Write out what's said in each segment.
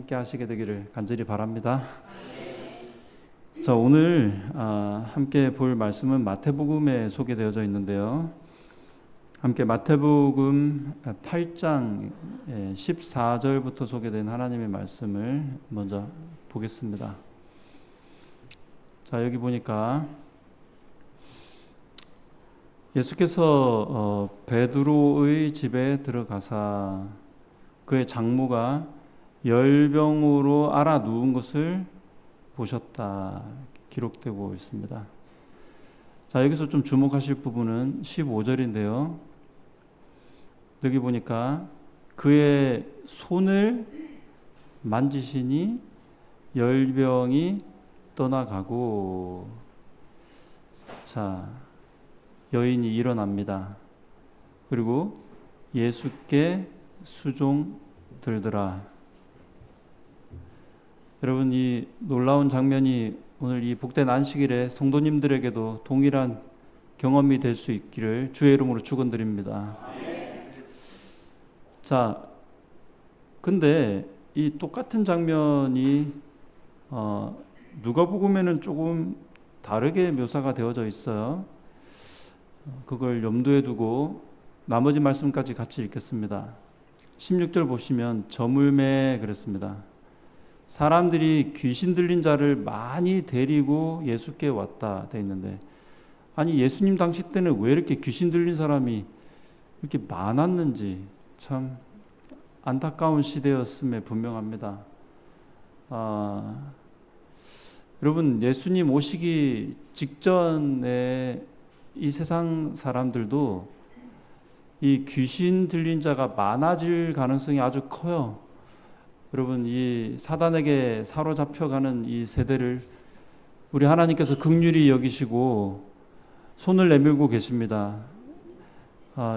함께 하시게 되기를 간절히 바랍니다. 자, 오늘 함께 볼 말씀은 마태복음에 소개되어져 있는데요. 함께 마태복음 8장 14절부터 소개된 하나님의 말씀을 먼저 보겠습니다. 자, 여기 보니까 예수께서 베드로의 집에 들어가사 그의 장모가 열병으로 앓아 누운 것을 보셨다 기록되고 있습니다. 자, 여기서 좀 주목하실 부분은 15절인데요. 여기 보니까 그의 손을 만지시니 열병이 떠나가고, 자, 여인이 일어납니다. 그리고 예수께 수종 들더라. 여러분, 이 놀라운 장면이 오늘 이 복된 안식일에 성도님들에게도 동일한 경험이 될 수 있기를 주의 이름으로 축원드립니다. 자, 근데 이 똑같은 장면이 누가복음에는 조금 다르게 묘사가 되어져 있어요. 그걸 염두에 두고 나머지 말씀까지 같이 읽겠습니다. 16절 보시면 저물매 그랬습니다. 사람들이 귀신 들린 자를 많이 데리고 예수께 왔다 돼 있는데, 아니 예수님 당시 때는 왜 이렇게 귀신 들린 사람이 이렇게 많았는지 참 안타까운 시대였음에 분명합니다. 여러분, 예수님 오시기 직전에 이 세상 사람들도 이 귀신 들린 자가 많아질 가능성이 아주 커요. 여러분, 이 사단에게 사로잡혀가는 이 세대를 우리 하나님께서 긍휼히 여기시고 손을 내밀고 계십니다.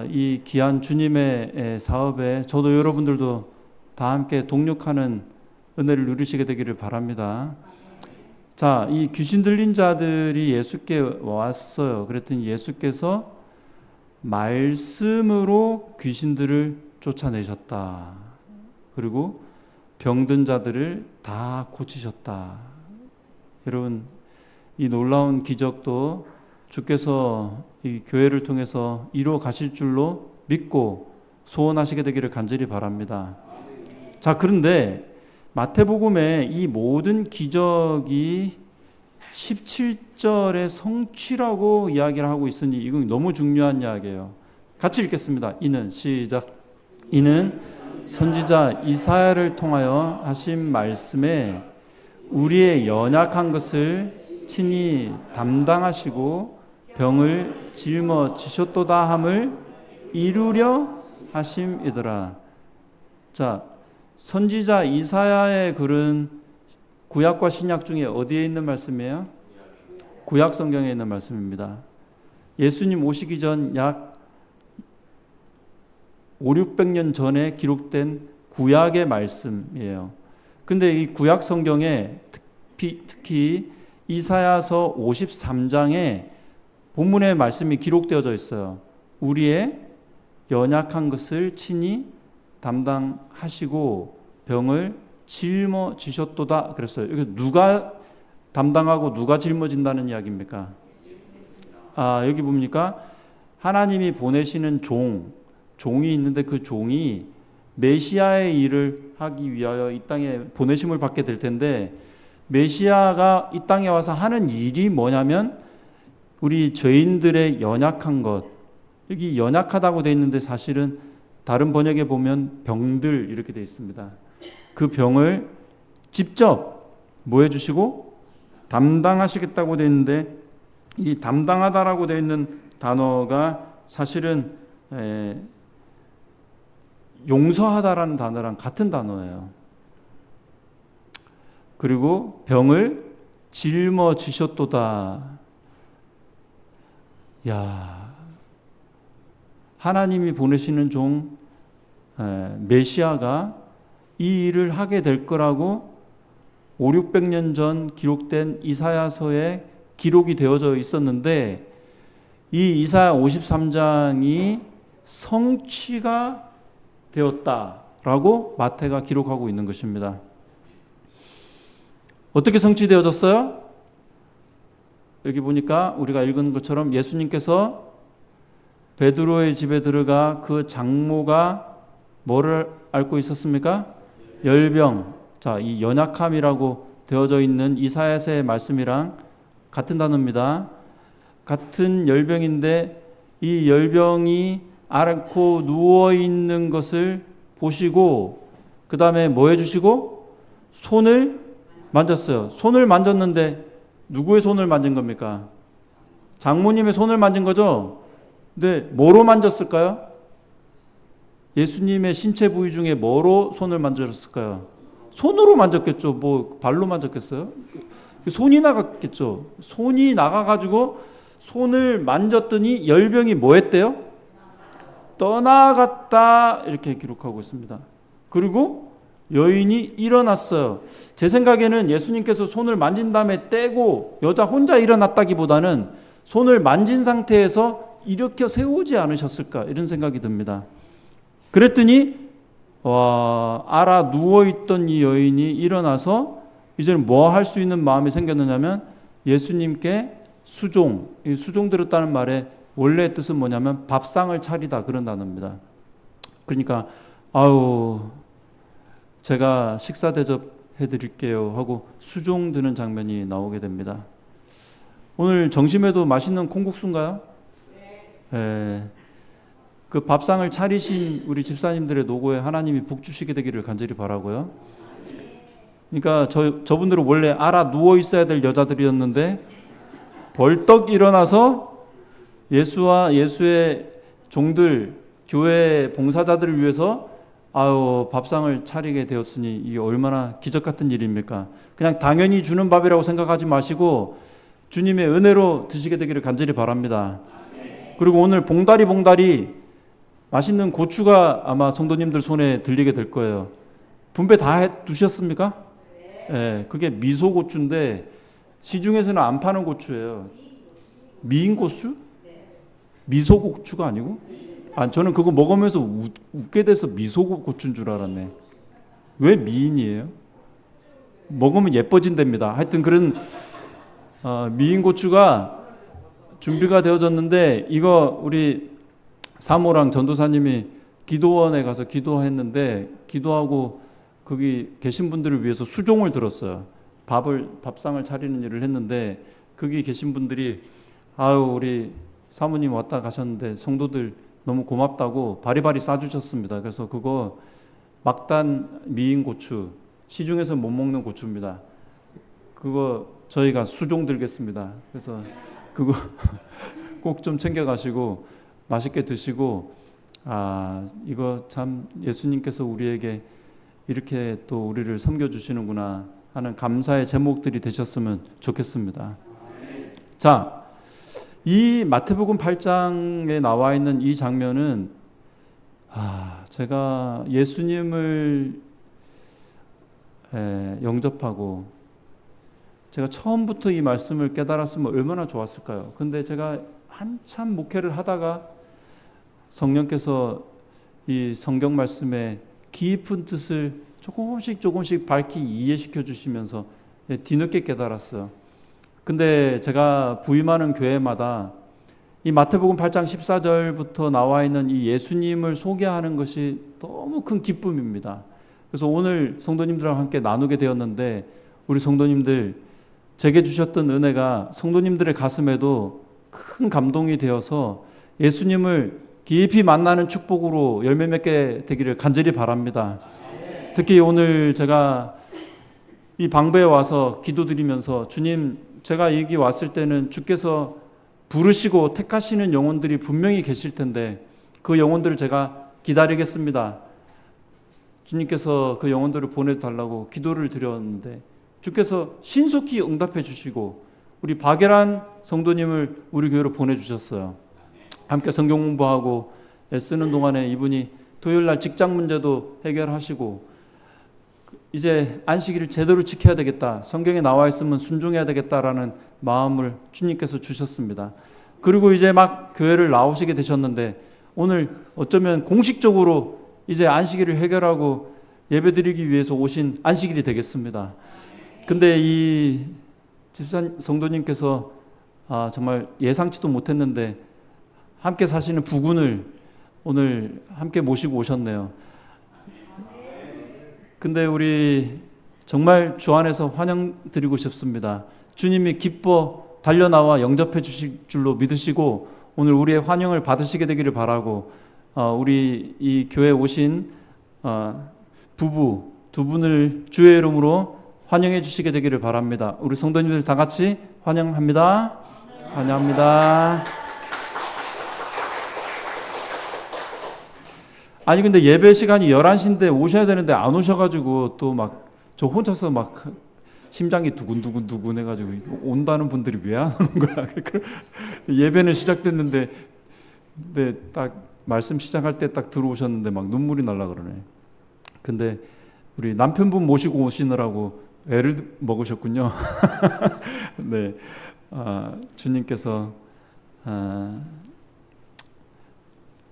이 귀한 주님의 사업에 저도 여러분들도 다 함께 동력하는 은혜를 누리시게 되기를 바랍니다. 자, 이 귀신 들린 자들이 예수께 왔어요. 그랬더니 예수께서 말씀으로 귀신들을 쫓아내셨다. 그리고 병든 자들을 다 고치셨다. 여러분, 이 놀라운 기적도 주께서 이 교회를 통해서 이루어 가실 줄로 믿고 소원하시게 되기를 간절히 바랍니다. 자, 그런데 마태복음에 이 모든 기적이 17절의 성취라고 이야기를 하고 있으니 이건 너무 중요한 이야기예요. 같이 읽겠습니다. 이는 선지자 이사야를 통하여 하신 말씀에 우리의 연약한 것을 친히 담당하시고 병을 짊어지셨도다 함을 이루려 하심이더라. 자, 선지자 이사야의 글은 구약과 신약 중에 어디에 있는 말씀이에요? 구약 성경에 있는 말씀입니다. 예수님 오시기 전 약 500~600년 전에 기록된 구약의 말씀이에요. 근데 이 구약 성경에 특히 이사야서 53장에 본문의 말씀이 기록되어져 있어요. 우리의 연약한 것을 친히 담당하시고 병을 짊어지셨도다 그랬어요. 이게 누가 담당하고 누가 짊어진다는 이야기입니까? 여기 봅니까? 하나님이 보내시는 종이 있는데 그 종이 메시아의 일을 하기 위하여 이 땅에 보내심을 받게 될 텐데, 메시아가 이 땅에 와서 하는 일이 뭐냐면 우리 죄인들의 연약한 것, 여기 연약하다고 되어 있는데 사실은 다른 번역에 보면 병들 이렇게 되어 있습니다. 그 병을 직접 뭐 해주시고 담당하시겠다고 되어 있는데, 이 담당하다라고 되어 있는 단어가 사실은 용서하다라는 단어랑 같은 단어예요. 그리고 병을 짊어지셨도다. 야, 하나님이 보내시는 종 메시아가 이 일을 하게 될 거라고 500~600년 전 기록된 이사야서에 기록이 되어져 있었는데, 이 이사야 53장이 성취가 되었다라고 마태가 기록하고 있는 것입니다. 어떻게 성취되어졌어요? 여기 보니까 우리가 읽은 것처럼 예수님께서 베드로의 집에 들어가 그 장모가 뭐를 앓고 있었습니까? 열병. 자, 이 연약함이라고 되어져 있는 이사야서의 말씀이랑 같은 단어입니다. 같은 열병인데 이 열병이 앓고 누워 있는 것을 보시고 그 다음에 뭐 해주시고 손을 만졌어요. 손을 만졌는데 누구의 손을 만진 겁니까? 장모님의 손을 만진 거죠? 근데 뭐로 만졌을까요? 예수님의 신체 부위 중에 뭐로 손을 만졌을까요? 손으로 만졌겠죠. 뭐 발로 만졌겠어요? 손이 나갔겠죠. 손이 나가가지고 손을 만졌더니 열병이 뭐 했대요? 떠나갔다 이렇게 기록하고 있습니다. 그리고 여인이 일어났어요. 제 생각에는 예수님께서 손을 만진 다음에 떼고 여자 혼자 일어났다기보다는 손을 만진 상태에서 일으켜 세우지 않으셨을까 이런 생각이 듭니다. 그랬더니 알아 누워있던 이 여인이 일어나서 이제는 뭐 할 수 있는 마음이 생겼느냐면 예수님께 수종, 수종 들었다는 말의 원래 뜻은 뭐냐면 밥상을 차리다 그런 단어입니다. 그러니까 제가 식사 대접해 드릴게요 하고 수종 드는 장면이 나오게 됩니다. 오늘 점심에도 맛있는 콩국수인가요? 네. 그 밥상을 차리신 우리 집사님들의 노고에 하나님이 복 주시게 되기를 간절히 바라고요. 그러니까 저분들은 원래 알아 누워 있어야 될 여자들이었는데 벌떡 일어나서 예수와 예수의 종들, 교회 봉사자들을 위해서 밥상을 차리게 되었으니 이게 얼마나 기적 같은 일입니까? 그냥 당연히 주는 밥이라고 생각하지 마시고 주님의 은혜로 드시게 되기를 간절히 바랍니다. 그리고 오늘 봉다리 맛있는 고추가 아마 성도님들 손에 들리게 될 거예요. 분배 다 해 두셨습니까? 네, 그게 미소고추인데 시중에서는 안 파는 고추예요. 미인고추? 미소고추가 아니고? 저는 그거 먹으면서 웃게 돼서 미소고추인 줄 알았네. 왜 미인이에요? 먹으면 예뻐진답니다. 하여튼 그런 미인고추가 준비가 되어졌는데 이거 우리 사모랑 전도사님이 기도원에 가서 기도했는데 기도하고 거기 계신 분들을 위해서 수종을 들었어요. 밥상을 차리는 일을 했는데 거기 계신 분들이 우리 사모님 왔다 가셨는데 성도들 너무 고맙다고 바리바리 싸주셨습니다. 그래서 그거 막단 미인 고추, 시중에서 못 먹는 고추입니다. 그거 저희가 수종 들겠습니다. 그래서 그거 꼭 좀 챙겨가시고 맛있게 드시고 이거 참 예수님께서 우리에게 이렇게 또 우리를 섬겨주시는구나 하는 감사의 제목들이 되셨으면 좋겠습니다. 자, 이 마태복음 8장에 나와 있는 이 장면은 제가 예수님을 영접하고 제가 처음부터 이 말씀을 깨달았으면 얼마나 좋았을까요? 근데 제가 한참 목회를 하다가 성령께서 이 성경 말씀의 깊은 뜻을 조금씩 밝히 이해시켜 주시면서 뒤늦게 깨달았어요. 근데 제가 부임하는 교회마다 이 마태복음 8장 14절부터 나와 있는 이 예수님을 소개하는 것이 너무 큰 기쁨입니다. 그래서 오늘 성도님들과 함께 나누게 되었는데 우리 성도님들 제게 주셨던 은혜가 성도님들의 가슴에도 큰 감동이 되어서 예수님을 깊이 만나는 축복으로 열매 맺게 되기를 간절히 바랍니다. 특히 오늘 제가 이 방배에 와서 기도드리면서 주님, 제가 여기 왔을 때는 주께서 부르시고 택하시는 영혼들이 분명히 계실 텐데 그 영혼들을 제가 기다리겠습니다. 주님께서 그 영혼들을 보내달라고 기도를 드렸는데 주께서 신속히 응답해 주시고 우리 박예란 성도님을 우리 교회로 보내주셨어요. 함께 성경 공부하고 애쓰는 동안에 이분이 토요일날 직장 문제도 해결하시고 이제 안식일을 제대로 지켜야 되겠다, 성경에 나와 있으면 순종해야 되겠다라는 마음을 주님께서 주셨습니다. 그리고 이제 막 교회를 나오시게 되셨는데 오늘 어쩌면 공식적으로 이제 안식일을 해결하고 예배드리기 위해서 오신 안식일이 되겠습니다. 근데 이 집사 성도님께서 정말 예상치도 못했는데 함께 사시는 부군을 오늘 함께 모시고 오셨네요. 근데 우리 정말 주 안에서 환영드리고 싶습니다. 주님이 기뻐 달려나와 영접해 주실 줄로 믿으시고 오늘 우리의 환영을 받으시게 되기를 바라고, 우리 이 교회에 오신 부부 두 분을 주의 이름으로 환영해 주시게 되기를 바랍니다. 우리 성도님들 다 같이 환영합니다. 환영합니다. 아니 근데 예배 시간이 11시인데 오셔야 되는데 안 오셔가지고 또 막 저 혼자서 막 심장이 두근두근 해가지고 온다는 분들이 왜 안 오는 거야? 예배는 시작됐는데 근데 딱 말씀 시작할 때 딱 들어오셨는데 막 눈물이 날라 그러네. 근데 우리 남편분 모시고 오시느라고 애를 먹으셨군요. 네, 주님께서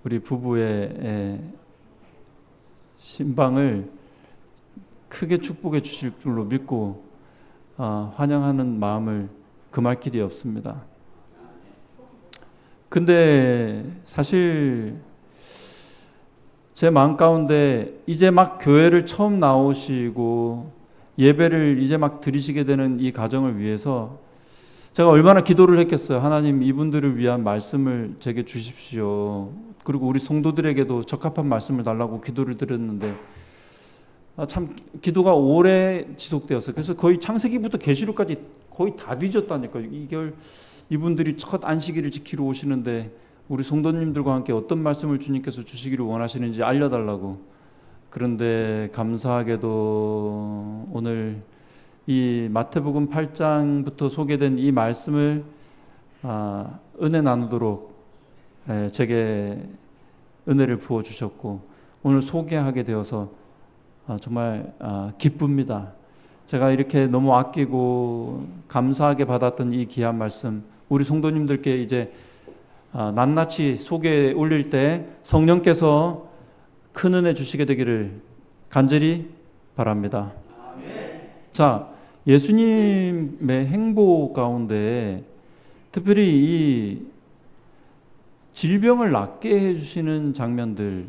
우리 부부의 신방을 크게 축복해 주실 줄로 믿고 환영하는 마음을 금할 길이 없습니다. 근데 사실 제 마음 가운데 이제 막 교회를 처음 나오시고 예배를 이제 막 드리시게 되는 이 가정을 위해서 제가 얼마나 기도를 했겠어요. 하나님, 이분들을 위한 말씀을 제게 주십시오. 그리고 우리 성도들에게도 적합한 말씀을 달라고 기도를 드렸는데 참 기도가 오래 지속되었어요. 그래서 거의 창세기부터 계시록까지 거의 다 뒤졌다니까요. 이분들이 첫 안식일을 지키러 오시는데 우리 성도님들과 함께 어떤 말씀을 주님께서 주시기를 원하시는지 알려달라고. 그런데 감사하게도 오늘 이 마태복음 8장부터 소개된 이 말씀을 은혜 나누도록 제게 은혜를 부어주셨고 오늘 소개하게 되어서 정말 기쁩니다. 제가 이렇게 너무 아끼고 감사하게 받았던 이 귀한 말씀 우리 성도님들께 이제 낱낱이 소개해 올릴 때 성령께서 큰 은혜 주시게 되기를 간절히 바랍니다. 자, 예수님의 행보 가운데 특별히 이 질병을 낫게 해주시는 장면들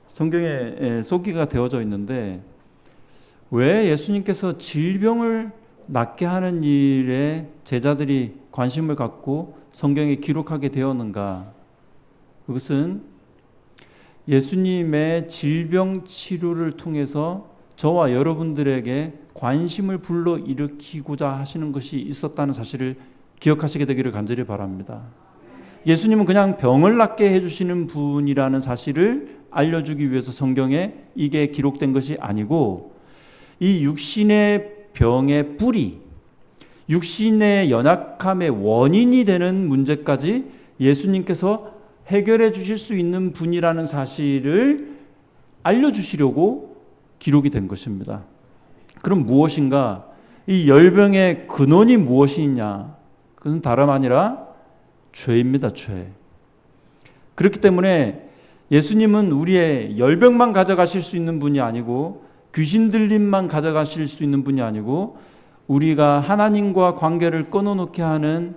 성경에 소개가 되어져 있는데 왜 예수님께서 질병을 낫게 하는 일에 제자들이 관심을 갖고 성경에 기록하게 되었는가? 그것은 예수님의 질병 치료를 통해서 저와 여러분들에게 관심을 불러일으키고자 하시는 것이 있었다는 사실을 기억하시게 되기를 간절히 바랍니다. 예수님은 그냥 병을 낫게 해주시는 분이라는 사실을 알려주기 위해서 성경에 이게 기록된 것이 아니고 이 육신의 병의 뿌리, 육신의 연약함의 원인이 되는 문제까지 예수님께서 해결해 주실 수 있는 분이라는 사실을 알려주시려고 기록이 된 것입니다. 그럼 무엇인가? 이 열병의 근원이 무엇이냐? 그것은 다름 아니라 죄입니다. 죄. 그렇기 때문에 예수님은 우리의 열병만 가져가실 수 있는 분이 아니고 귀신 들림만 가져가실 수 있는 분이 아니고 우리가 하나님과 관계를 끊어놓게 하는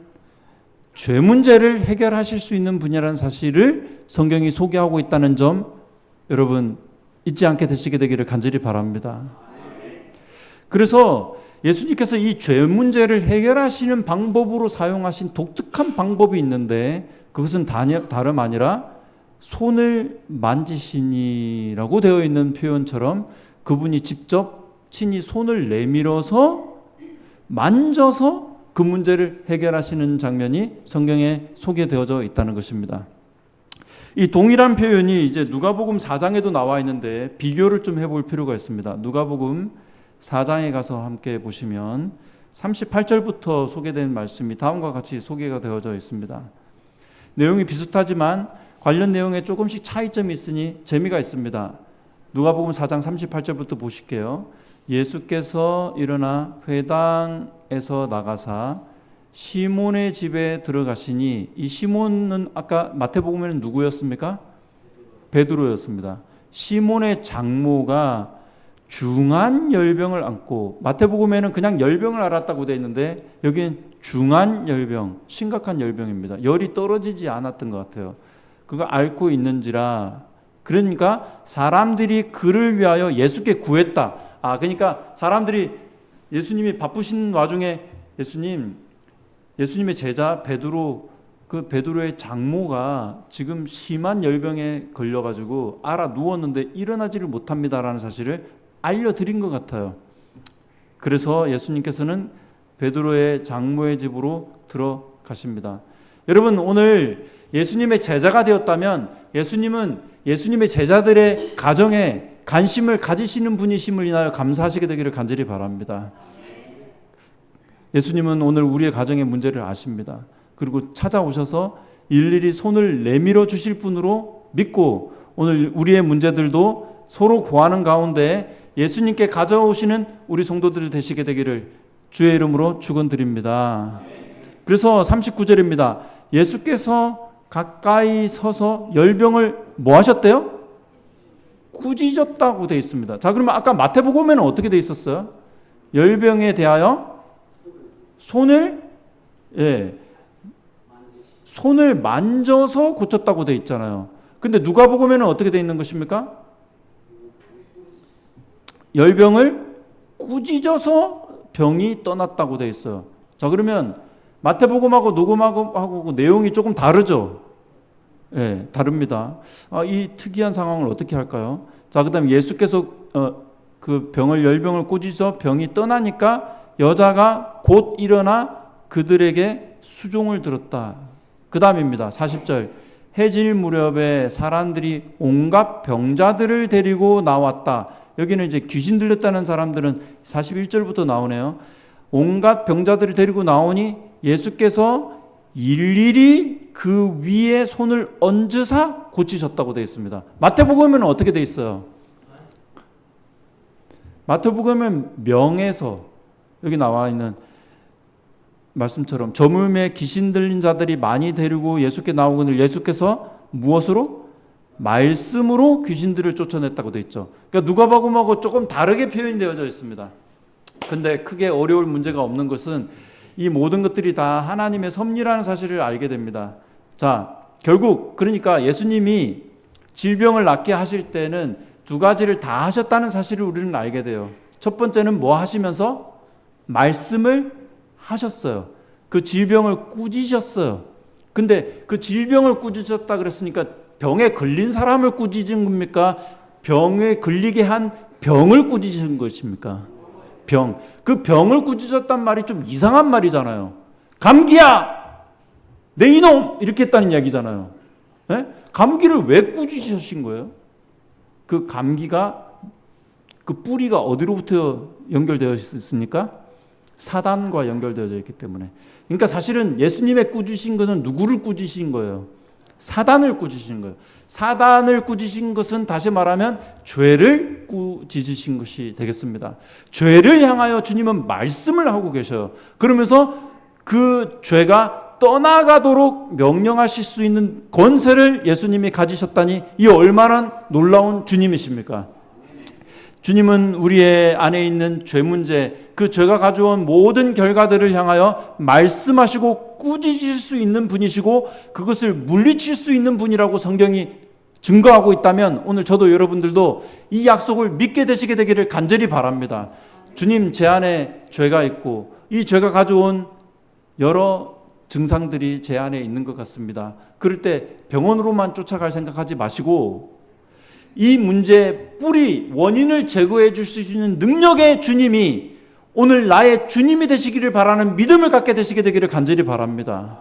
죄 문제를 해결하실 수 있는 분이라는 사실을 성경이 소개하고 있다는 점 여러분 잊지 않게 되시게 되기를 간절히 바랍니다. 그래서 예수님께서 이 죄 문제를 해결하시는 방법으로 사용하신 독특한 방법이 있는데 그것은 다름 아니라 손을 만지시니라고 되어 있는 표현처럼 그분이 직접 친히 손을 내밀어서 만져서 그 문제를 해결하시는 장면이 성경에 소개되어져 있다는 것입니다. 이 동일한 표현이 이제 누가복음 4장에도 나와 있는데 비교를 좀 해볼 필요가 있습니다. 누가복음 4장에 가서 함께 보시면 38절부터 소개된 말씀이 다음과 같이 소개가 되어져 있습니다. 내용이 비슷하지만 관련 내용에 조금씩 차이점이 있으니 재미가 있습니다. 누가복음 4장 38절부터 보실게요. 예수께서 일어나 회당에서 나가사 시몬의 집에 들어가시니 이 시몬은 아까 마태복음에는 누구였습니까? 베드로였습니다. 시몬의 장모가 중한 열병을 안고, 마태복음에는 그냥 열병을 앓았다고 되어 있는데 여기는 중한 열병, 심각한 열병입니다. 열이 떨어지지 않았던 것 같아요. 그거 앓고 있는지라, 그러니까 사람들이 그를 위하여 예수께 구했다. 그러니까 사람들이 예수님이 바쁘신 와중에 예수님의 제자 베드로, 그 베드로의 장모가 지금 심한 열병에 걸려가지고 알아 누웠는데 일어나지를 못합니다라는 사실을 알려드린 것 같아요. 그래서 예수님께서는 베드로의 장모의 집으로 들어가십니다. 여러분, 오늘 예수님의 제자가 되었다면 예수님은 예수님의 제자들의 가정에 관심을 가지시는 분이심을 인하여 감사하시게 되기를 간절히 바랍니다. 예수님은 오늘 우리의 가정의 문제를 아십니다. 그리고 찾아오셔서 일일이 손을 내밀어 주실 분으로 믿고 오늘 우리의 문제들도 서로 구하는 가운데 예수님께 가져오시는 우리 성도들 되시게 되기를 주의 이름으로 축원드립니다. 그래서 39절입니다. 예수께서 가까이 서서 열병을 뭐 하셨대요? 꾸짖었다고 되어 있습니다. 자, 그러면 아까 마태복음에는 어떻게 되어 있었어요? 열병에 대하여 손을 만져서 고쳤다고 되어 있잖아요. 근데 누가복음에는 어떻게 되어 있는 것입니까? 열병을 꾸짖어서 병이 떠났다고 되어 있어요. 자, 그러면 마태복음하고 누가복음하고 내용이 조금 다르죠? 다릅니다. 이 특이한 상황을 어떻게 할까요? 자, 그다음에 예수께서 그 열병을 꾸짖어 병이 떠나니까 여자가 곧 일어나 그들에게 수종을 들었다. 그 다음입니다. 40절. 해질 무렵에 사람들이 온갖 병자들을 데리고 나왔다. 여기는 이제 귀신 들렸다는 사람들은 41절부터 나오네요. 온갖 병자들을 데리고 나오니 예수께서 일일이 그 위에 손을 얹으사 고치셨다고 되어 있습니다. 마태복음에는 어떻게 되어 있어요? 마태복음은 명에서 여기 나와 있는 말씀처럼 저물매 귀신 들린 자들이 많이 데리고 예수께 나오거늘 예수께서 무엇으로? 말씀으로 귀신들을 쫓아냈다고 되어 있죠. 그러니까 누가복음하고 조금 다르게 표현되어져 있습니다. 근데 크게 어려울 문제가 없는 것은 이 모든 것들이 다 하나님의 섭리라는 사실을 알게 됩니다. 자, 결국 그러니까 예수님이 질병을 낫게 하실 때는 두 가지를 다 하셨다는 사실을 우리는 알게 돼요. 첫 번째는 뭐 하시면서? 말씀을 하셨어요. 그 질병을 꾸짖으셨어요. 근데 그 질병을 꾸짖었다 그랬으니까 병에 걸린 사람을 꾸짖은 겁니까? 병에 걸리게 한 병을 꾸짖은 것입니까? 병. 그 병을 꾸짖었단 말이 좀 이상한 말이잖아요. 감기야! 내 이놈! 이렇게 했다는 이야기잖아요. 감기를 왜 꾸짖으신 거예요? 그 감기가 그 뿌리가 어디로부터 연결되어 있습니까? 사단과 연결되어 있기 때문에. 그러니까 사실은 예수님의 꾸짖으신 것은 누구를 꾸짖으신 거예요? 사단을 꾸짖으신 거예요. 사단을 꾸짖으신 것은 다시 말하면 죄를 꾸짖으신 것이 되겠습니다. 죄를 향하여 주님은 말씀을 하고 계셔요. 그러면서 그 죄가 떠나가도록 명령하실 수 있는 권세를 예수님이 가지셨다니 이 얼마나 놀라운 주님이십니까? 주님은 우리의 안에 있는 죄 문제, 그 죄가 가져온 모든 결과들을 향하여 말씀하시고 꾸짖을 수 있는 분이시고 그것을 물리칠 수 있는 분이라고 성경이 증거하고 있다면 오늘 저도 여러분들도 이 약속을 믿게 되시게 되기를 간절히 바랍니다. 주님, 제 안에 죄가 있고 이 죄가 가져온 여러 증상들이 제 안에 있는 것 같습니다. 그럴 때 병원으로만 쫓아갈 생각하지 마시고 이 문제의 뿌리, 원인을 제거해 줄 수 있는 능력의 주님이 오늘 나의 주님이 되시기를 바라는 믿음을 갖게 되시게 되기를 간절히 바랍니다.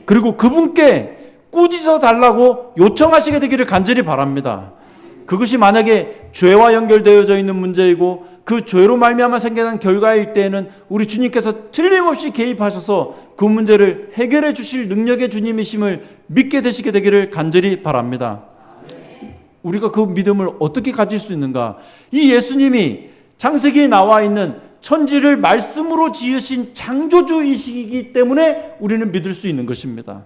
그리고 그분께 꾸짖어 달라고 요청하시게 되기를 간절히 바랍니다. 그것이 만약에 죄와 연결되어져 있는 문제이고 그 죄로 말미암아 생겨난 결과일 때에는 우리 주님께서 틀림없이 개입하셔서 그 문제를 해결해 주실 능력의 주님이심을 믿게 되시게 되기를 간절히 바랍니다. 우리가 그 믿음을 어떻게 가질 수 있는가? 이 예수님이 창세기에 나와 있는 천지를 말씀으로 지으신 창조주이시기 때문에 우리는 믿을 수 있는 것입니다.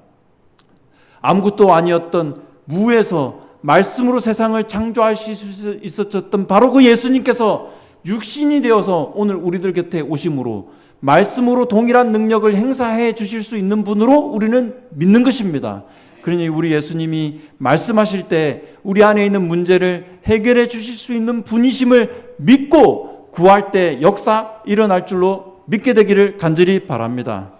아무것도 아니었던 무에서 말씀으로 세상을 창조하실 수 있었던 바로 그 예수님께서 육신이 되어서 오늘 우리들 곁에 오심으로 말씀으로 동일한 능력을 행사해 주실 수 있는 분으로 우리는 믿는 것입니다. 그러니 우리 예수님이 말씀하실 때 우리 안에 있는 문제를 해결해 주실 수 있는 분이심을 믿고 구할 때 역사 일어날 줄로 믿게 되기를 간절히 바랍니다.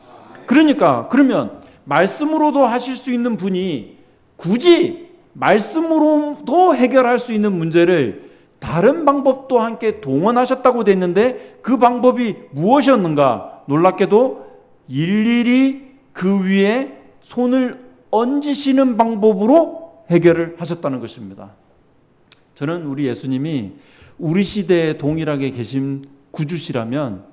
그러니까 그러면 말씀으로도 하실 수 있는 분이 굳이 말씀으로도 해결할 수 있는 문제를 다른 방법도 함께 동원하셨다고 되어 있는데 그 방법이 무엇이었는가? 놀랍게도 일일이 그 위에 손을 얹으시는 방법으로 해결을 하셨다는 것입니다. 저는 우리 예수님이 우리 시대에 동일하게 계신 구주시라면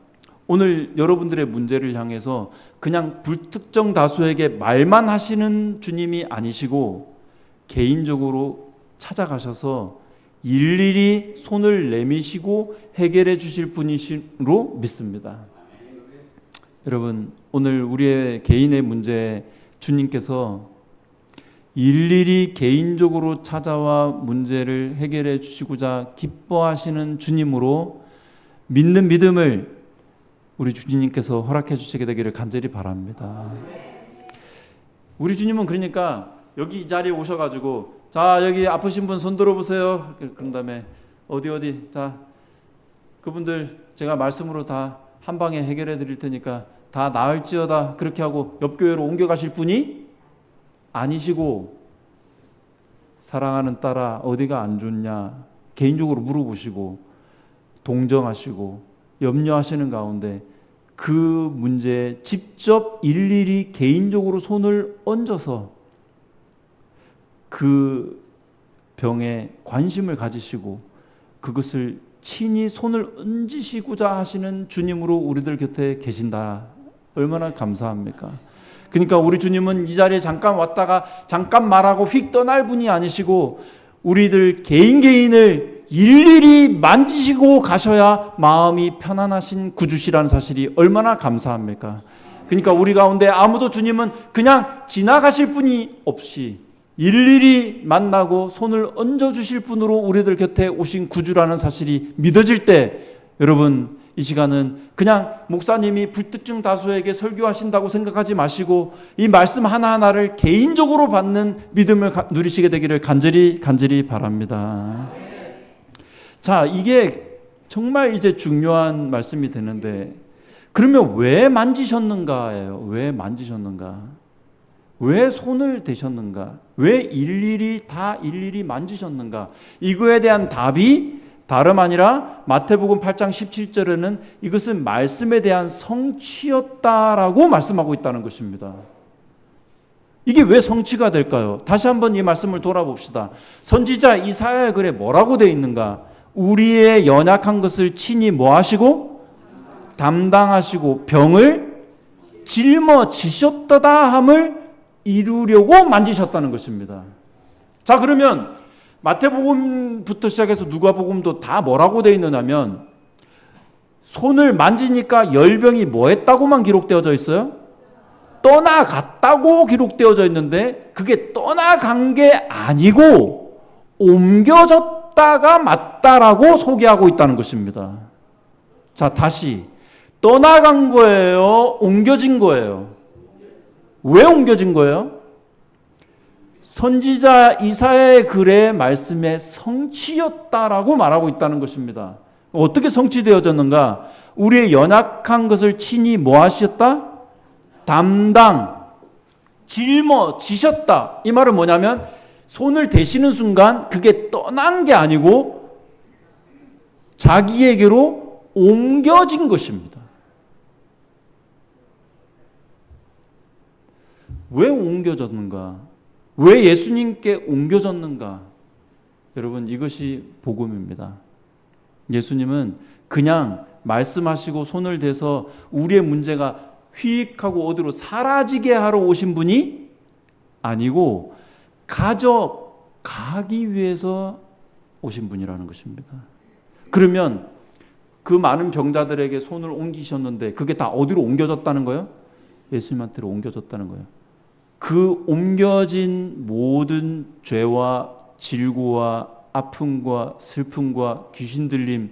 오늘 여러분들의 문제를 향해서 그냥 불특정 다수에게 말만 하시는 주님이 아니시고 개인적으로 찾아가셔서 일일이 손을 내미시고 해결해 주실 분이시로 믿습니다. 여러분, 오늘 우리의 개인의 문제 주님께서 일일이 개인적으로 찾아와 문제를 해결해 주시고자 기뻐하시는 주님으로 믿는 믿음을 우리 주님께서 허락해 주시게 되기를 간절히 바랍니다. 우리 주님은 그러니까 여기 이 자리에 오셔가지고 자 여기 아프신 분 손 들어보세요. 그런 다음에 어디 자 그분들 제가 말씀으로 다 한 방에 해결해 드릴 테니까 다 나을지어다 그렇게 하고 옆 교회로 옮겨가실 분이 아니시고 사랑하는 딸아 어디가 안 좋냐 개인적으로 물어보시고 동정하시고 염려하시는 가운데 그 문제에 직접 일일이 개인적으로 손을 얹어서 그 병에 관심을 가지시고 그것을 친히 손을 얹으시고자 하시는 주님으로 우리들 곁에 계신다. 얼마나 감사합니까? 그러니까 우리 주님은 이 자리에 잠깐 왔다가 잠깐 말하고 휙 떠날 분이 아니시고 우리들 개인을 일일이 만지시고 가셔야 마음이 편안하신 구주시라는 사실이 얼마나 감사합니까? 그러니까 우리 가운데 아무도 주님은 그냥 지나가실 분이 없이 일일이 만나고 손을 얹어주실 분으로 우리들 곁에 오신 구주라는 사실이 믿어질 때 여러분 이 시간은 그냥 목사님이 불특정 다수에게 설교하신다고 생각하지 마시고 이 말씀 하나하나를 개인적으로 받는 믿음을 누리시게 되기를 간절히 바랍니다. 자, 이게 정말 이제 중요한 말씀이 되는데 그러면 왜 만지셨는가예요? 왜 만지셨는가? 왜 손을 대셨는가? 왜 일일이 만지셨는가? 이거에 대한 답이 다름 아니라 마태복음 8장 17절에는 이것은 말씀에 대한 성취였다라고 말씀하고 있다는 것입니다. 이게 왜 성취가 될까요? 다시 한번 이 말씀을 돌아봅시다. 선지자 이사야의 글에 뭐라고 되어 있는가? 우리의 연약한 것을 친히 뭐 하시고? 담당하시고 병을 짊어지셨다다 함을 이루려고 만지셨다는 것입니다. 자, 그러면 마태복음부터 시작해서 누가복음도 다 뭐라고 되어 있느냐면 손을 만지니까 열병이 뭐 했다고만 기록되어져 있어요? 떠나갔다고 기록되어져 있는데 그게 떠나간 게 아니고 옮겨졌다가 맞다라고 소개하고 있다는 것입니다. 자, 다시 떠나간 거예요? 옮겨진 거예요? 왜 옮겨진 거예요? 선지자 이사야의 글의 말씀의 성취였다라고 말하고 있다는 것입니다. 어떻게 성취되어졌는가? 우리의 연약한 것을 친히 뭐 하셨다? 담당, 짊어지셨다. 이 말은 뭐냐면 손을 대시는 순간 그게 떠난 게 아니고 자기에게로 옮겨진 것입니다. 왜 옮겨졌는가? 왜 예수님께 옮겨졌는가? 여러분 이것이 복음입니다. 예수님은 그냥 말씀하시고 손을 대서 우리의 문제가 휙하고 어디로 사라지게 하러 오신 분이 아니고 가져가기 위해서 오신 분이라는 것입니다. 그러면 그 많은 병자들에게 손을 옮기셨는데 그게 다 어디로 옮겨졌다는 거예요? 예수님한테로 옮겨졌다는 거예요. 그 옮겨진 모든 죄와 질고와 아픔과 슬픔과 귀신 들림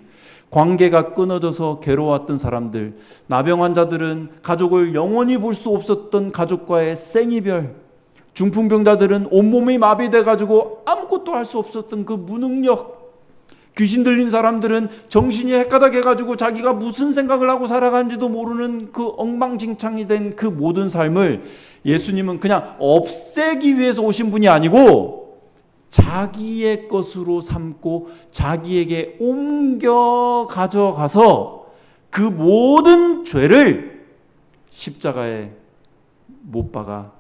관계가 끊어져서 괴로웠던 사람들, 나병 환자들은 가족을 영원히 볼 수 없었던 가족과의 생이별, 중풍병자들은 온몸이 마비돼 가지고 아무것도 할 수 없었던 그 무능력, 귀신 들린 사람들은 정신이 헷가닥해 가지고 자기가 무슨 생각을 하고 살아가는지도 모르는 그 엉망진창이 된 그 모든 삶을 예수님은 그냥 없애기 위해서 오신 분이 아니고 자기의 것으로 삼고 자기에게 옮겨 가져가서 그 모든 죄를 십자가에 못 박아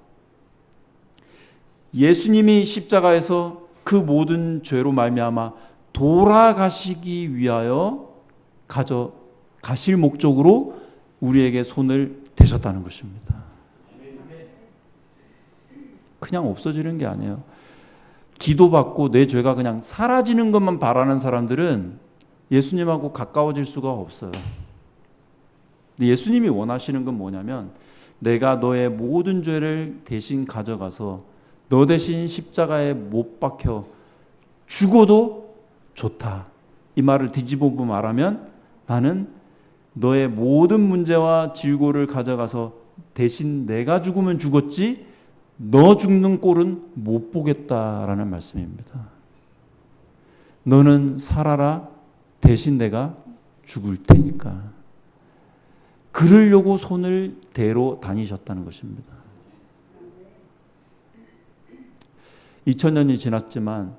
예수님이 십자가에서 그 모든 죄로 말미암아 돌아가시기 위하여 가실 목적으로 우리에게 손을 대셨다는 것입니다. 그냥 없어지는 게 아니에요. 기도받고 내 죄가 그냥 사라지는 것만 바라는 사람들은 예수님하고 가까워질 수가 없어요. 예수님이 원하시는 건 뭐냐면 내가 너의 모든 죄를 대신 가져가서 너 대신 십자가에 못 박혀 죽어도 좋다. 이 말을 뒤집어 말하면 나는 너의 모든 문제와 질고를 가져가서 대신 내가 죽으면 죽었지 너 죽는 꼴은 못 보겠다라는 말씀입니다. 너는 살아라. 대신 내가 죽을 테니까. 그러려고 손을 대러 다니셨다는 것입니다. 2000년이 지났지만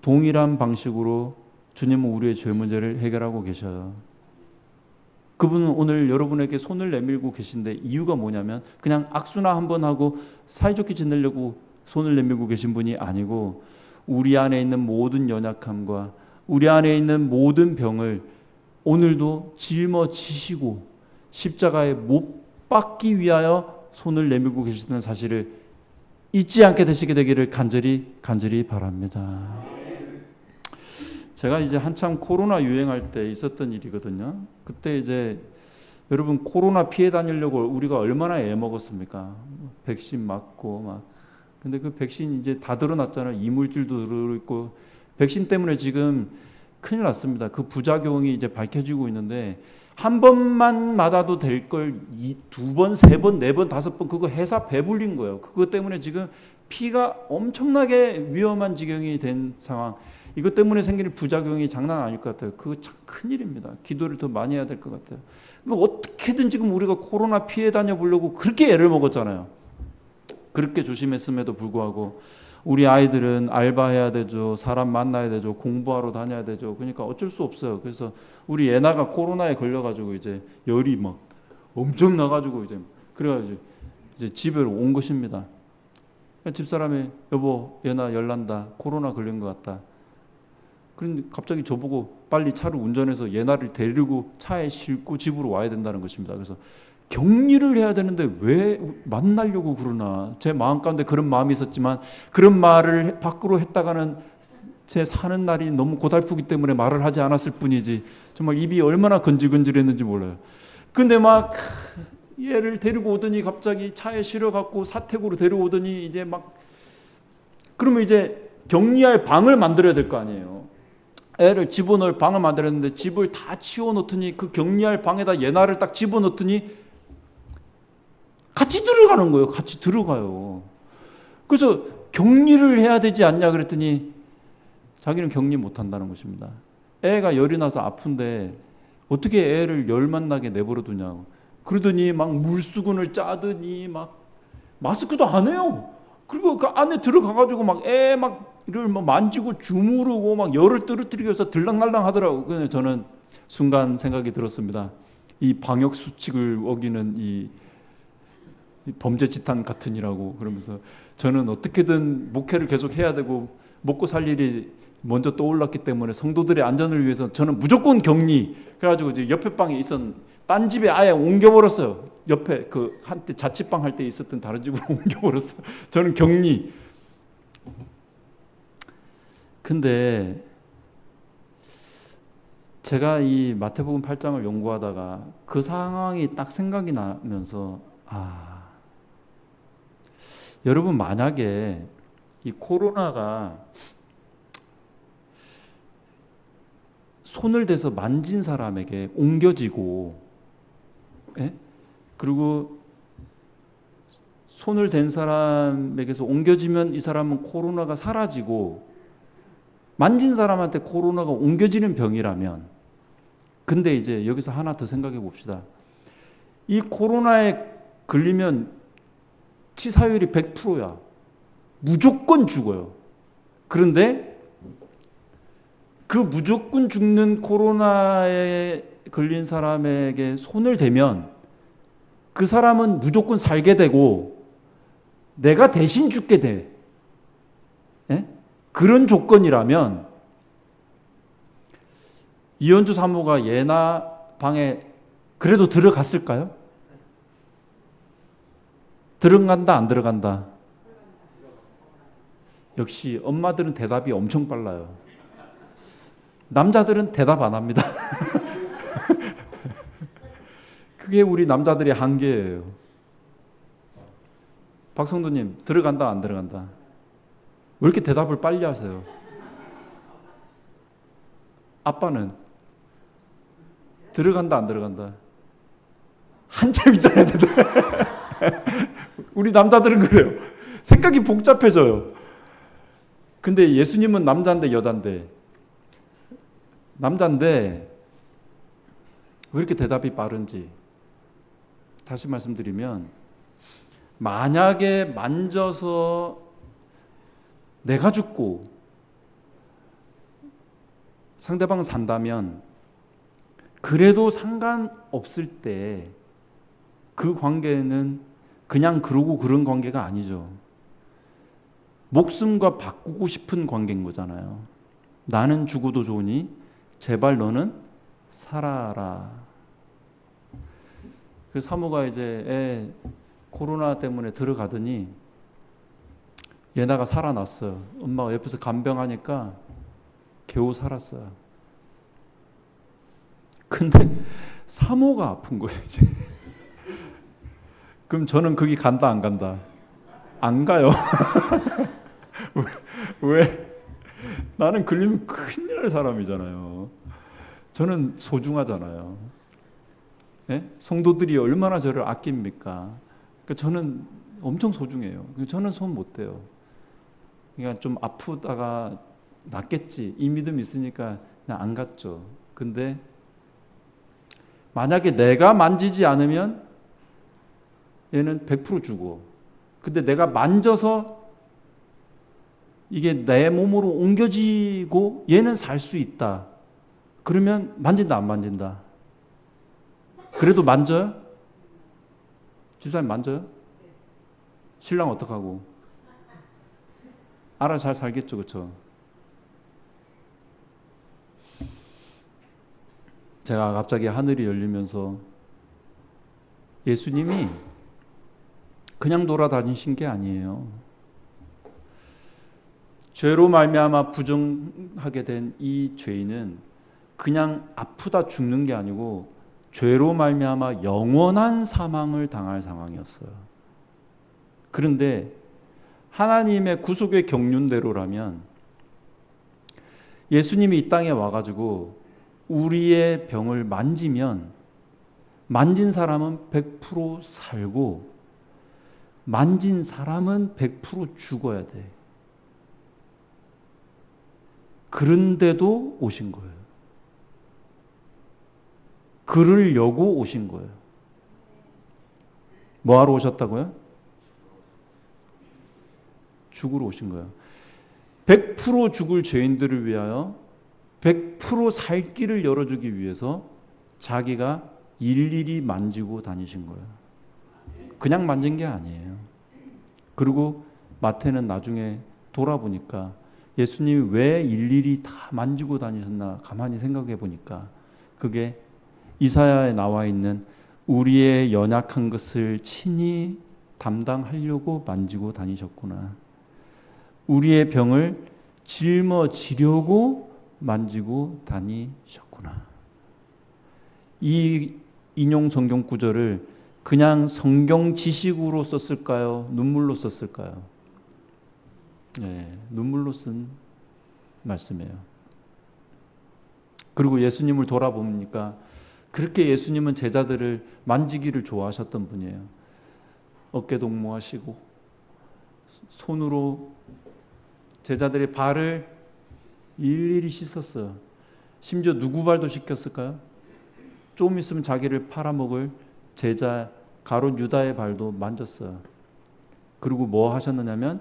동일한 방식으로 주님은 우리의 죄 문제를 해결하고 계셔요. 그분은 오늘 여러분에게 손을 내밀고 계신데 이유가 뭐냐면 그냥 악수나 한번 하고 사이좋게 지내려고 손을 내밀고 계신 분이 아니고 우리 안에 있는 모든 연약함과 우리 안에 있는 모든 병을 오늘도 짊어지시고 십자가에 못 박기 위하여 손을 내밀고 계시다는 사실을 잊지 않게 되시게 되기를 간절히 바랍니다. 제가 이제 한참 코로나 유행할 때 있었던 일이거든요. 그때 이제 여러분 코로나 피해 다니려고 우리가 얼마나 애먹었습니까? 백신 맞고 막. 근데 그 백신 이제 다 드러났잖아요. 이물질도 들어있고. 백신 때문에 지금 큰일 났습니다. 그 부작용이 이제 밝혀지고 있는데 한 번만 맞아도 될 걸 두 번, 세 번, 네 번, 다섯 번 그거 회사 배불린 거예요. 그것 때문에 지금 피가 엄청나게 위험한 지경이 된 상황. 이것 때문에 생기는 부작용이 장난 아닐 것 같아요. 그거 참 큰일입니다. 기도를 더 많이 해야 될 것 같아요. 어떻게든 지금 우리가 코로나 피해 다녀보려고 그렇게 애를 먹었잖아요. 그렇게 조심했음에도 불구하고 우리 아이들은 알바해야 되죠. 사람 만나야 되죠. 공부하러 다녀야 되죠. 그러니까 어쩔 수 없어요. 그래서 우리 애나가 코로나에 걸려가지고 이제 열이 막 엄청 나가지고 이제 그래가지고 이제 집에 온 것입니다. 집사람이 여보 얘나 열 난다. 코로나 걸린 것 같다. 그런데 갑자기 저보고 빨리 차를 운전해서 얘나를 데리고 차에 싣고 집으로 와야 된다는 것입니다. 그래서 격리를 해야 되는데 왜 만나려고 그러나 제 마음 가운데 그런 마음이 있었지만 그런 말을 밖으로 했다가는 제 사는 날이 너무 고달프기 때문에 말을 하지 않았을 뿐이지 정말 입이 얼마나 건질건질했는지 몰라요. 근데 막 얘를 데리고 오더니 갑자기 차에 실어갖고 사택으로 데려오더니 이제 막 그러면 이제 격리할 방을 만들어야 될 거 아니에요. 애를 집어넣을 방을 만들었는데 집을 다 치워놓더니 그 격리할 방에다 얘나를 딱 집어넣더니 같이 들어가는 거예요. 같이 들어가요. 그래서 격리를 해야 되지 않냐 그랬더니 자기는 격리 못한다는 것입니다. 애가 열이 나서 아픈데 어떻게 애를 열 만나게 내버려 두냐고. 그러더니 막 물수건을 짜더니 막 마스크도 안 해요. 그리고 그 안에 들어가가지고 막 애 막 이를 막 만지고 주무르고 막 열을 떨어뜨리기 위해서 들락날락 하더라고. 그래서 저는 순간 생각이 들었습니다. 이 방역 수칙을 어기는 이 범죄 집단 같은 이라고 그러면서 저는 어떻게든 목회를 계속 해야 되고 먹고 살 일이 먼저 떠올랐기 때문에 성도들의 안전을 위해서 저는 무조건 격리. 그래가지고 이제 옆에 방에 있었던 딴 집에 아예 옮겨버렸어요. 옆에 그 한때 자취방 할 때 있었던 다른 집으로 옮겨버렸어요. 저는 격리. 근데 제가 이 마태복음 8장을 연구하다가 그 상황이 딱 생각이 나면서 여러분 만약에 이 코로나가 손을 대서 만진 사람에게 옮겨지고, 예? 그리고 손을 댄 사람에게서 옮겨지면 이 사람은 코로나가 사라지고, 만진 사람한테 코로나가 옮겨지는 병이라면, 근데 이제 여기서 하나 더 생각해 봅시다. 이 코로나에 걸리면 치사율이 100%야. 무조건 죽어요. 그런데 그 무조건 죽는 코로나에 걸린 사람에게 손을 대면 그 사람은 무조건 살게 되고 내가 대신 죽게 돼. 예? 그런 조건이라면 이현주 사모가 예나 방에 그래도 들어갔을까요? 들어간다, 안 들어간다? 역시 엄마들은 대답이 엄청 빨라요. 남자들은 대답 안 합니다. 그게 우리 남자들의 한계예요. 박성도님, 들어간다, 안 들어간다? 왜 이렇게 대답을 빨리 하세요? 아빠는 들어간다, 안 들어간다? 한참 있잖아요. 우리 남자들은 그래요. 생각이 복잡해져요. 근데 예수님은 남자인데 여잔데, 남자인데 왜 이렇게 대답이 빠른지 다시 말씀드리면, 만약에 만져서 내가 죽고 상대방 산다면 그래도 상관없을 때 그 관계는 그냥 그러고 그런 관계가 아니죠. 목숨과 바꾸고 싶은 관계인 거잖아요. 나는 죽어도 좋으니 제발 너는 살아라. 그 사모가 이제 코로나 때문에 들어가더니 얘나가 살아났어요. 엄마가 옆에서 간병하니까 겨우 살았어요. 근데 사모가 아픈 거예요, 이제. 그럼 저는 거기 간다, 안 간다? 안 가요. 왜? 나는 걸리면 큰일 날 사람이잖아요. 저는 소중하잖아요. 예? 성도들이 얼마나 저를 아낍니까? 그러니까 저는 엄청 소중해요. 저는 손 못 대요. 그러니까 좀 아프다가 낫겠지 이 믿음이 있으니까 그냥 안 갔죠. 근데 만약에 내가 만지지 않으면 얘는 100% 죽어. 근데 내가 만져서 이게 내 몸으로 옮겨지고 얘는 살 수 있다. 그러면 만진다, 안 만진다? 그래도 만져요? 집사님 만져요? 신랑 어떡하고? 알아 잘 살겠죠, 그렇죠? 제가 갑자기 하늘이 열리면서 예수님이 그냥 돌아다니신 게 아니에요. 죄로 말미암아 부정하게 된 이 죄인은 그냥 아프다 죽는 게 아니고 죄로 말미암아 영원한 사망을 당할 상황이었어요. 그런데 하나님의 구속의 경륜대로라면 예수님이 이 땅에 와가지고 우리의 병을 만지면 만진 사람은 100% 살고 만진 사람은 100% 죽어야 돼. 그런데도 오신 거예요. 그러려고 오신 거예요. 뭐하러 오셨다고요? 죽으러 오신 거예요. 100% 죽을 죄인들을 위하여 100% 살 길을 열어주기 위해서 자기가 일일이 만지고 다니신 거예요. 그냥 만진 게 아니에요. 그리고 마태는 나중에 돌아보니까 예수님이 왜 일일이 다 만지고 다니셨나 가만히 생각해 보니까 그게 이사야에 나와 있는 우리의 연약한 것을 친히 담당하려고 만지고 다니셨구나. 우리의 병을 짊어지려고 만지고 다니셨구나. 이 인용 성경 구절을 그냥 성경 지식으로 썼을까요? 눈물로 썼을까요? 네, 눈물로 쓴 말씀이에요. 그리고 예수님을 돌아보니까 그렇게 예수님은 제자들을 만지기를 좋아하셨던 분이에요. 어깨 동무하시고 손으로 제자들의 발을 일일이 씻었어요. 심지어 누구 발도 씻겼을까요? 좀 있으면 자기를 팔아먹을 제자 가룟 유다의 발도 만졌어요. 그리고 뭐 하셨느냐면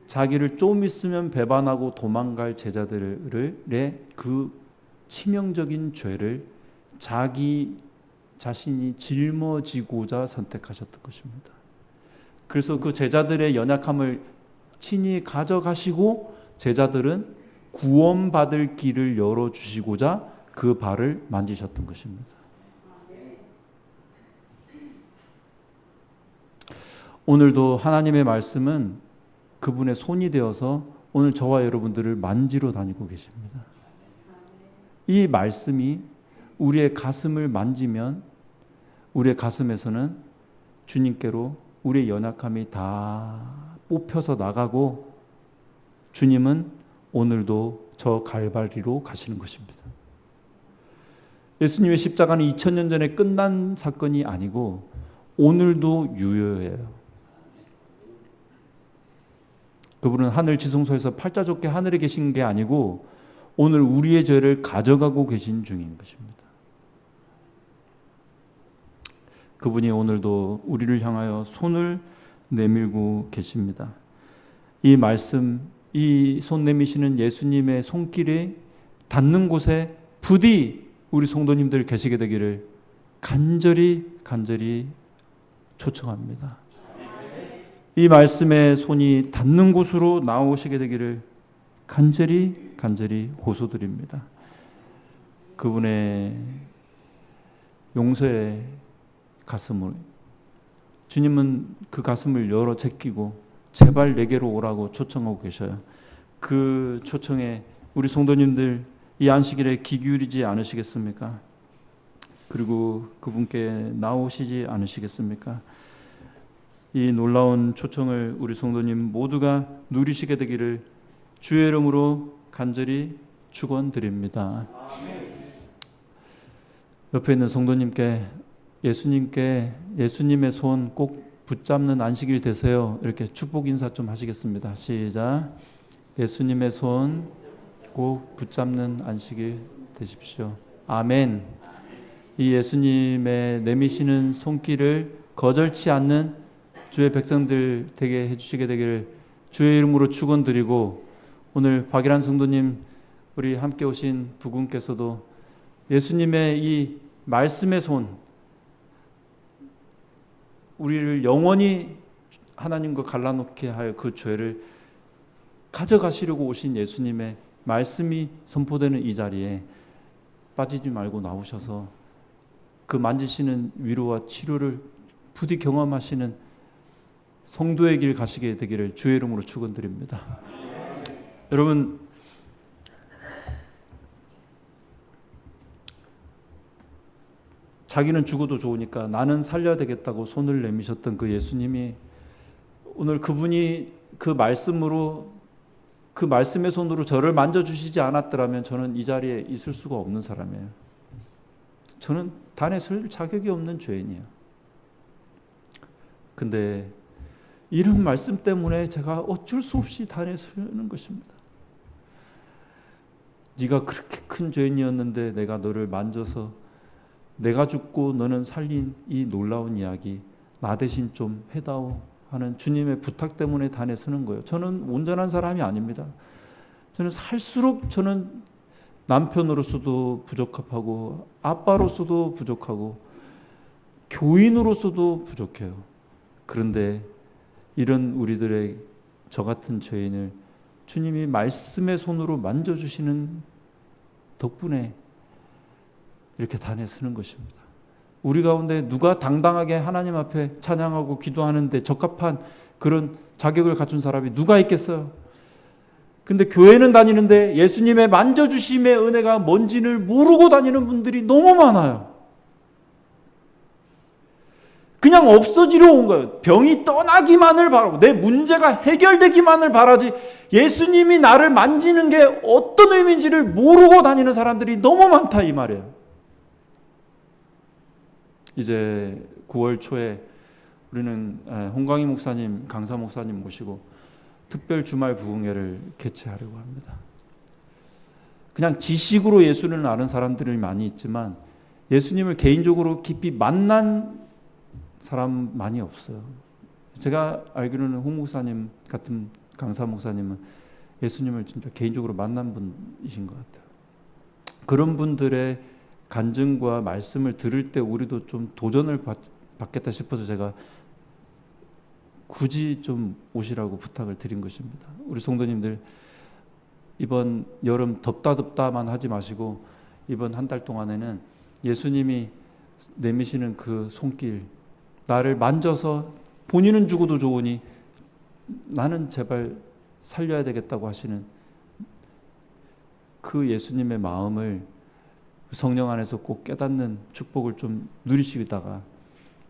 자기를 좀 있으면 배반하고 도망갈 제자들의 그 치명적인 죄를 자기 자신이 짊어지고자 선택하셨던 것입니다. 그래서 그 제자들의 연약함을 친히 가져가시고 제자들은 구원받을 길을 열어주시고자 그 발을 만지셨던 것입니다. 오늘도 하나님의 말씀은 그분의 손이 되어서 오늘 저와 여러분들을 만지러 다니고 계십니다. 이 말씀이 우리의 가슴을 만지면 우리의 가슴에서는 주님께로 우리의 연약함이 다 뽑혀서 나가고 주님은 오늘도 저 갈바리로 가시는 것입니다. 예수님의 십자가는 2000년 전에 끝난 사건이 아니고 오늘도 유효해요. 그분은 하늘 지성소에서 팔자좋게 하늘에 계신 게 아니고 오늘 우리의 죄를 가져가고 계신 중인 것입니다. 그분이 오늘도 우리를 향하여 손을 내밀고 계십니다. 이 말씀, 이 손 내미시는 예수님의 손길이 닿는 곳에 부디 우리 성도님들 계시게 되기를 간절히 초청합니다. 이 말씀의 손이 닿는 곳으로 나오시게 되기를 간절히 호소드립니다. 그분의 용서의 가슴을 주님은 그 가슴을 열어 제끼고 제발 내게로 오라고 초청하고 계셔요. 그 초청에 우리 성도님들 이 안식일에 귀 기울이지 않으시겠습니까? 그리고 그분께 나오시지 않으시겠습니까? 이 놀라운 초청을 우리 성도님 모두가 누리시게 되기를 주의 이름으로 간절히 축원드립니다. 옆에 있는 성도님께 예수님의 손 꼭 붙잡는 안식일 되세요. 이렇게 축복 인사 좀 하시겠습니다. 시작. 예수님의 손 꼭 붙잡는 안식일 되십시오. 아멘. 이 예수님의 내미시는 손길을 거절치 않는 주의 백성들 되게 해주시게 되기를 주의 이름으로 축원드리고 오늘 박일환 성도님 우리 함께 오신 부군께서도 예수님의 이 말씀의 손 우리를 영원히 하나님과 갈라놓게 할 그 죄를 가져가시려고 오신 예수님의 말씀이 선포되는 이 자리에 빠지지 말고 나오셔서 그 만지시는 위로와 치료를 부디 경험하시는 성도의 길 가시게 되기를 주의 이름으로 축원드립니다. 여러분 자기는 죽어도 좋으니까 나는 살려야 되겠다고 손을 내미셨던 그 예수님이 오늘 그분이 그 말씀으로 그 말씀의 손으로 저를 만져주시지 않았더라면 저는 이 자리에 있을 수가 없는 사람이에요. 저는 단에 설 자격이 없는 죄인이에요. 근데 이런 말씀 때문에 제가 어쩔 수 없이 단에 서는 것입니다. 네가 그렇게 큰 죄인이었는데 내가 너를 만져서 내가 죽고 너는 살린 이 놀라운 이야기 나 대신 좀 해다오 하는 주님의 부탁 때문에 단에 서는 거예요. 저는 온전한 사람이 아닙니다. 저는 살수록 저는 남편으로서도 부족하고 아빠로서도 부족하고 교인으로서도 부족해요. 그런데 이런 우리들의 저 같은 죄인을 주님이 말씀의 손으로 만져주시는 덕분에 이렇게 단에 서는 것입니다. 우리 가운데 누가 당당하게 하나님 앞에 찬양하고 기도하는데 적합한 그런 자격을 갖춘 사람이 누가 있겠어요? 근데 교회는 다니는데 예수님의 만져주심의 은혜가 뭔지를 모르고 다니는 분들이 너무 많아요. 그냥 없어지려 온 거예요. 병이 떠나기만을 바라고 내 문제가 해결되기만을 바라지 예수님이 나를 만지는 게 어떤 의미인지를 모르고 다니는 사람들이 너무 많다 이 말이에요. 이제 9월 초에 우리는 홍광희 목사님, 강사 목사님 모시고 특별 주말 부흥회를 개최하려고 합니다. 그냥 지식으로 예수를 아는 사람들이 많이 있지만 예수님을 개인적으로 깊이 만난 사람 많이 없어요. 제가 알기로는 홍 목사님 같은 강사 목사님은 예수님을 진짜 개인적으로 만난 분이신 것 같아요. 그런 분들의 간증과 말씀을 들을 때 우리도 좀 도전을 받겠다 싶어서 제가 굳이 좀 오시라고 부탁을 드린 것입니다. 우리 성도님들 이번 여름 덥다만 하지 마시고 이번 한 달 동안에는 예수님이 내미시는 그 손길, 나를 만져서 본인은 죽어도 좋으니 나는 제발 살려야 되겠다고 하시는 그 예수님의 마음을 성령 안에서 꼭 깨닫는 축복을 좀 누리시다가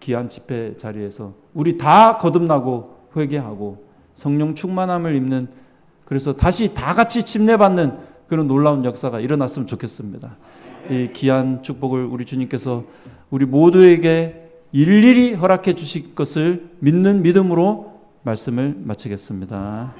귀한 집회 자리에서 우리 다 거듭나고 회개하고 성령 충만함을 입는, 그래서 다시 다 같이 침례받는 그런 놀라운 역사가 일어났으면 좋겠습니다. 이 귀한 축복을 우리 주님께서 우리 모두에게 일일이 허락해 주실 것을 믿는 믿음으로 말씀을 마치겠습니다.